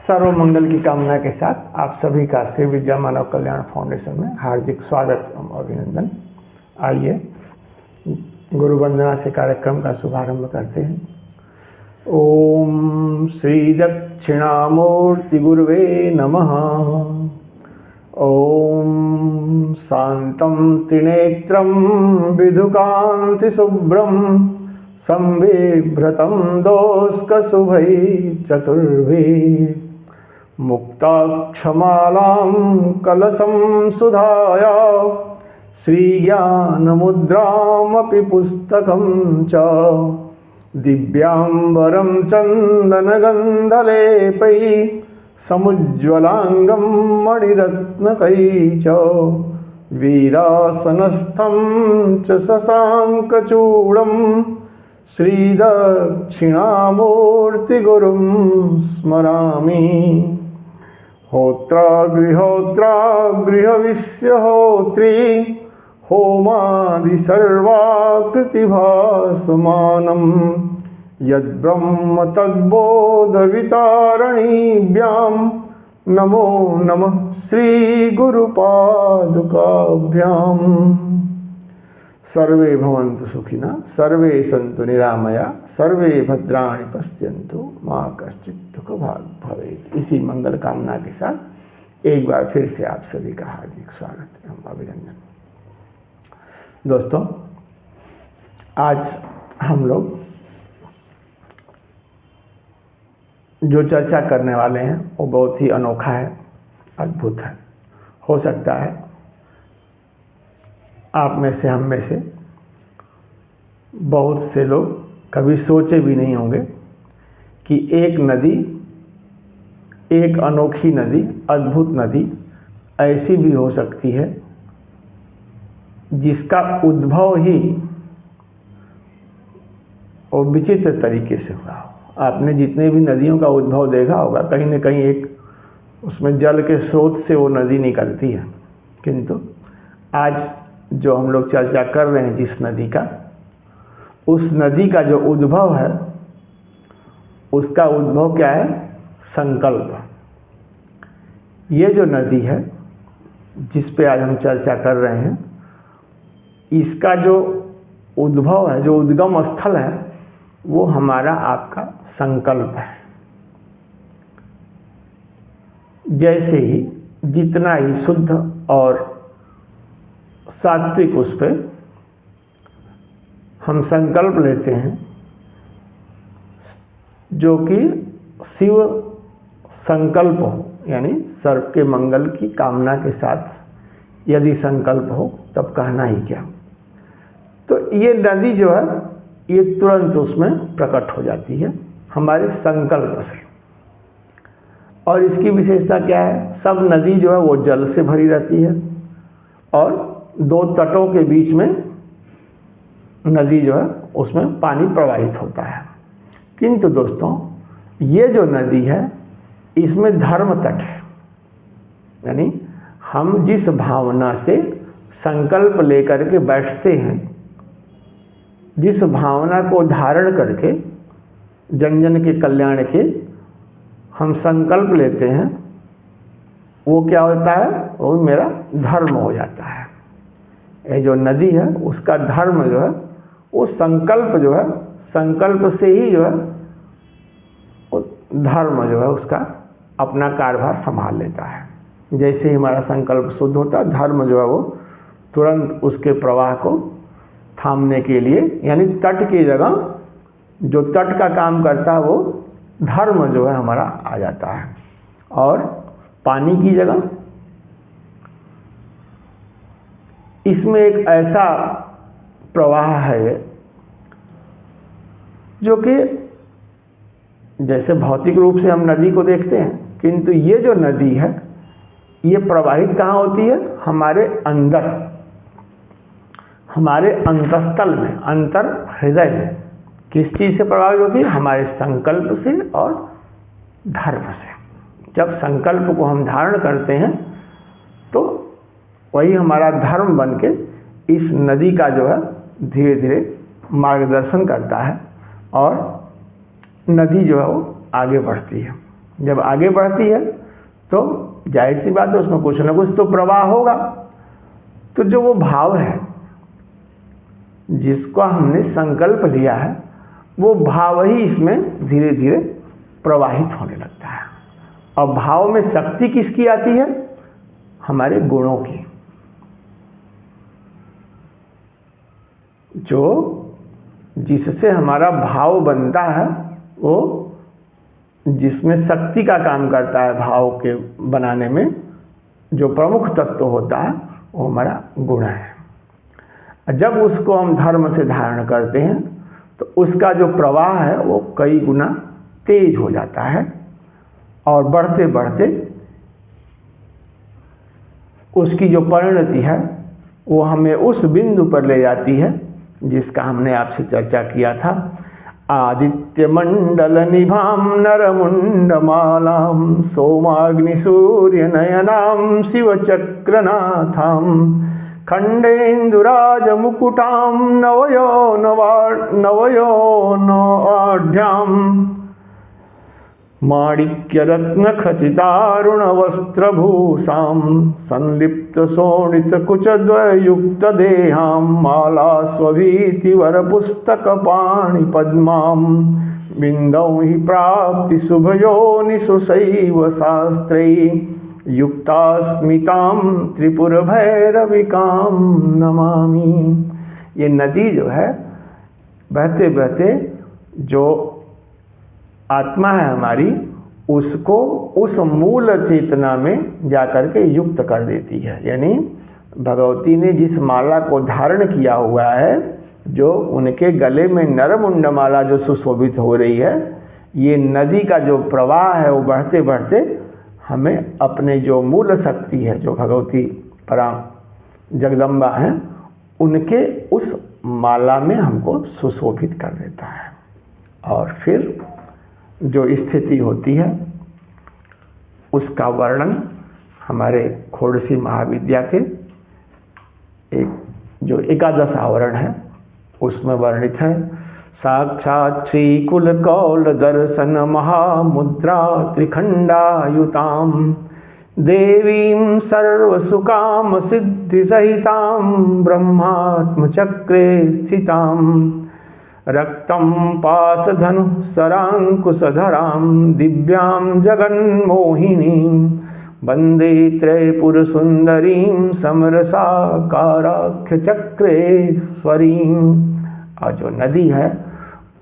सर्व मंगल की कामना के साथ आप सभी का श्री विद्या मानव कल्याण फाउंडेशन में हार्दिक स्वागत एवं अभिनंदन। आइए गुरु वंदना से कार्यक्रम का शुभारंभ करते हैं। ओम श्री दक्षिणामूर्ति गुरुवे नमः। ओम शांतं त्रिनेत्रं विधुकांति शुभ्रं संबिभ्रतं दोष्कशुभै चतुर्भिः मुक्ताक्षमालां कलशं सुधाया श्रीज्ञानमुद्रामपि पुस्तकं च दिव्यांबरं चन्दनगन्धलेपैः समुज्ज्वलांगं मणिरत्नकैः च वीरासनस्थं च शशाङ्कचूडं श्रीदक्षिणामूर्तिगुरुं स्मरामि। होत्रागृहोत्रागृहविश्यहोत्री होमादि सर्वाकृतिभासमानं यद्ब्रह्म तद्बोधवितारणीभ्यां नमो नमः श्रीगुरुपादुकाभ्याम्। सर्वे भवन्तु सुखिनः, सर्वे सन्तु निरामया, सर्वे भद्राणि पश्यन्तु मां कश्चित् दुःखभाग् भवेत्। इसी मंगल कामना के साथ एक बार फिर से आप सभी का हार्दिक स्वागत एवं अभिनंदन। दोस्तों, आज हम लोग जो चर्चा करने वाले हैं वो बहुत ही अनोखा है, अद्भुत है। हो सकता है आप में से, हम में से बहुत से लोग कभी सोचे भी नहीं होंगे कि एक नदी, एक अनोखी नदी, अद्भुत नदी ऐसी भी हो सकती है जिसका उद्भव ही और विचित्र तरीके से हुआ हो। आपने जितने भी नदियों का उद्भव देखा होगा, कहीं न कहीं एक उसमें जल के स्रोत से वो नदी निकलती है। किंतु आज जो हम लोग चर्चा कर रहे हैं जिस नदी का, उस नदी का जो उद्भव है, उसका उद्भव क्या है? संकल्प। ये जो नदी है जिस पे आज हम चर्चा कर रहे हैं, इसका जो उद्भव है, जो उद्गम स्थल है, वो हमारा आपका संकल्प है। जैसे ही जितना ही शुद्ध और सात्विक उस पे हम संकल्प लेते हैं, जो कि शिव संकल्प हो, यानी सर्व के मंगल की कामना के साथ यदि संकल्प हो, तब कहना ही क्या। तो ये नदी जो है, ये तुरंत उसमें प्रकट हो जाती है हमारे संकल्प से। और इसकी विशेषता क्या है? सब नदी जो है वो जल से भरी रहती है और दो तटों के बीच में नदी जो है उसमें पानी प्रवाहित होता है। किंतु दोस्तों, ये जो नदी है इसमें धर्म तट है। यानी हम जिस भावना से संकल्प लेकर के बैठते हैं, जिस भावना को धारण करके जन जन के कल्याण के हम संकल्प लेते हैं, वो क्या होता है? वो मेरा धर्म हो जाता है। ये जो नदी है उसका धर्म जो है, वो संकल्प जो है, संकल्प से ही जो है वो धर्म जो है उसका अपना कार्यभार संभाल लेता है। जैसे ही हमारा संकल्प शुद्ध होता है, धर्म जो है वो तुरंत उसके प्रवाह को थामने के लिए, यानी तट की जगह जो तट का काम करता है वो धर्म जो है हमारा आ जाता है। और पानी की जगह इसमें एक ऐसा प्रवाह है जो कि जैसे भौतिक रूप से हम नदी को देखते हैं, किंतु ये जो नदी है ये प्रवाहित कहाँ होती है? हमारे अंदर, हमारे अंतस्थल में, अंतर हृदय में। किस चीज़ से प्रभावित होती है? हमारे संकल्प से और धर्म से। जब संकल्प को हम धारण करते हैं तो वही हमारा धर्म बन के इस नदी का जो है धीरे धीरे मार्गदर्शन करता है और नदी जो है वो आगे बढ़ती है। जब आगे बढ़ती है तो जाहिर सी बात है उसमें कुछ ना कुछ तो प्रवाह होगा। तो जो वो भाव है जिसको हमने संकल्प लिया है, वो भाव ही इसमें धीरे धीरे प्रवाहित होने लगता है। और भाव में शक्ति किसकी आती है? हमारे गुणों की। जो जिससे हमारा भाव बनता है, वो जिसमें शक्ति का काम करता है भाव के बनाने में, जो प्रमुख तत्व होता है वो हमारा गुण है। जब उसको हम धर्म से धारण करते हैं तो उसका जो प्रवाह है वो कई गुना तेज हो जाता है और बढ़ते बढ़ते उसकी जो परिणति है वो हमें उस बिंदु पर ले जाती है जिसका हमने आपसे चर्चा किया था। आदित्य मंडल निभाम नरमुंडमालाम सोमाग्नि सूर्य नयनाम शिव चक्रनाथाम खंडेन्दुराज मुकुटाम नवयोनाढ्याम माणिक्य रत्न खचितारुण वस्त्रभूषाम संलिप्त शोणित कुचद्वयुक्त देहाम माला स्वभीति वर पुस्तक पाणि पद्माम बिंदौ हि प्राप्ति शुभयोनिषु शैव शास्त्रै युक्तास्मिताम त्रिपुर भैरविकाम नमामि। ये नदी जो है बहते बहते जो आत्मा है हमारी, उसको उस मूल चेतना में जाकर के युक्त कर देती है। यानी भगवती ने जिस माला को धारण किया हुआ है, जो उनके गले में नरमुंड माला जो सुशोभित हो रही है, ये नदी का जो प्रवाह है वो बढ़ते बढ़ते हमें अपने जो मूल शक्ति है, जो भगवती परा जगदम्बा हैं, उनके उस माला में हमको सुशोभित कर देता है। और फिर जो स्थिति होती है उसका वर्णन हमारे खोड़सी महाविद्या के एक जो 11 आवरण है उसमें वर्णित है। साक्षात् श्री कुल कौल दर्शन महामुद्रा त्रिखंडायुताम देवीं सर्वसुकाम सिद्धि सहितां ब्रह्मात्म चक्रे स्थितां रक्तं पाशधनु सरांकुशधरां दिव्यां जगन्मोहिनीं वंदे त्रयपुरसुंदरीं समरसाकाराख्य चक्रेश्वरीं। और जो नदी है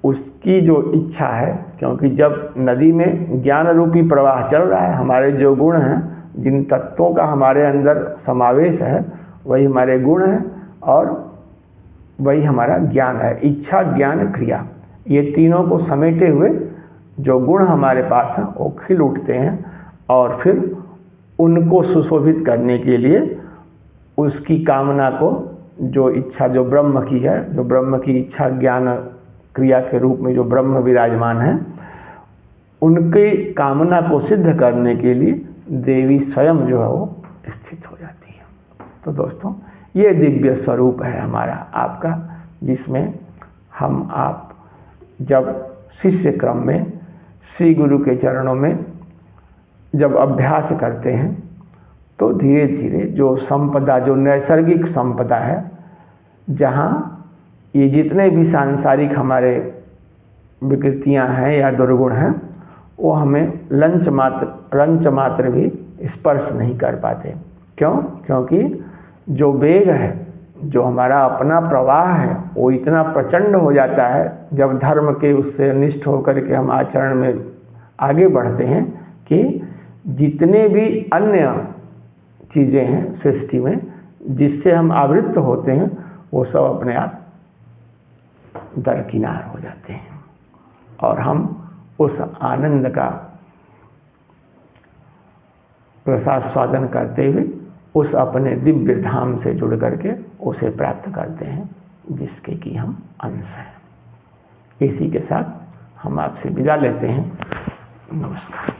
उसकी जो इच्छा है, क्योंकि जब नदी में ज्ञान रूपी प्रवाह चल रहा है, हमारे जो गुण हैं, जिन तत्वों का हमारे अंदर समावेश है, वही हमारे गुण हैं और वही हमारा ज्ञान है। इच्छा, ज्ञान, क्रिया, ये तीनों को समेटे हुए जो गुण हमारे पास हैं वो खिल उठते हैं और फिर उनको सुशोभित करने के लिए उसकी कामना को, जो इच्छा जो ब्रह्म की है, जो ब्रह्म की इच्छा ज्ञान क्रिया के रूप में जो ब्रह्म विराजमान है, उनकी कामना को सिद्ध करने के लिए देवी स्वयं जो है वो स्थित हो जाती है। तो दोस्तों, ये दिव्य स्वरूप है हमारा आपका, जिसमें हम आप जब शिष्य क्रम में श्री गुरु के चरणों में जब अभ्यास करते हैं तो धीरे धीरे जो संपदा, जो नैसर्गिक संपदा है, जहाँ ये जितने भी सांसारिक हमारे विकृतियाँ हैं या दुर्गुण हैं, वो हमें रंच मात्र भी स्पर्श नहीं कर पाते। क्यों? क्योंकि जो वेग है, जो हमारा अपना प्रवाह है, वो इतना प्रचंड हो जाता है जब धर्म के उससे निष्ठ होकर के हम आचरण में आगे बढ़ते हैं कि जितने भी अन्य चीज़ें हैं सृष्टि में जिससे हम आवृत्त होते हैं, वो सब अपने आप दरकिनार हो जाते हैं और हम उस आनंद का रसास्वादन करते हुए उस अपने दिव्य धाम से जुड़ करके उसे प्राप्त करते हैं जिसके कि हम अंश हैं। इसी के साथ हम आपसे विदा लेते हैं। नमस्कार।